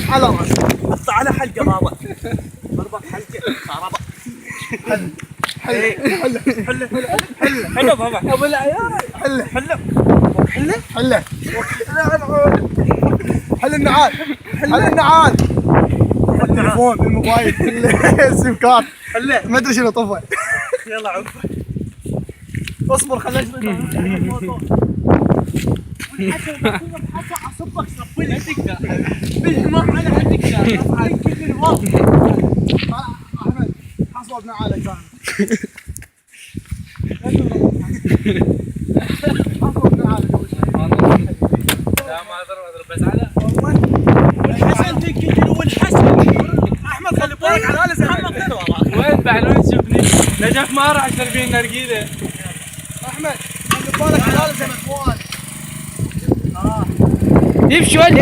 على راسي. حط على حلقه بابا. ضربك حلقه كهرباء. حله بابا. ابو العيال. حله حله حل النعال. حل النعال. التليفون الموبايل السيم كارد ما ادري شنو طفى. يلا عفوا. اصبر خلينا نشرب. والحسن اصبك صبلي دقه بالحمار على هالدقه. كل الوقت. احمد حصل نعالك ثاني. حصل نعالك اول شيء. لا ما اضرب بس على والحسن تنكتل والحسن. احمد خلي بالك على محمد خير والله. وين بعلون شوفني نجف ما راح اشتري نرقيله. احمد خلي بالك على زمن فؤاد. يبشول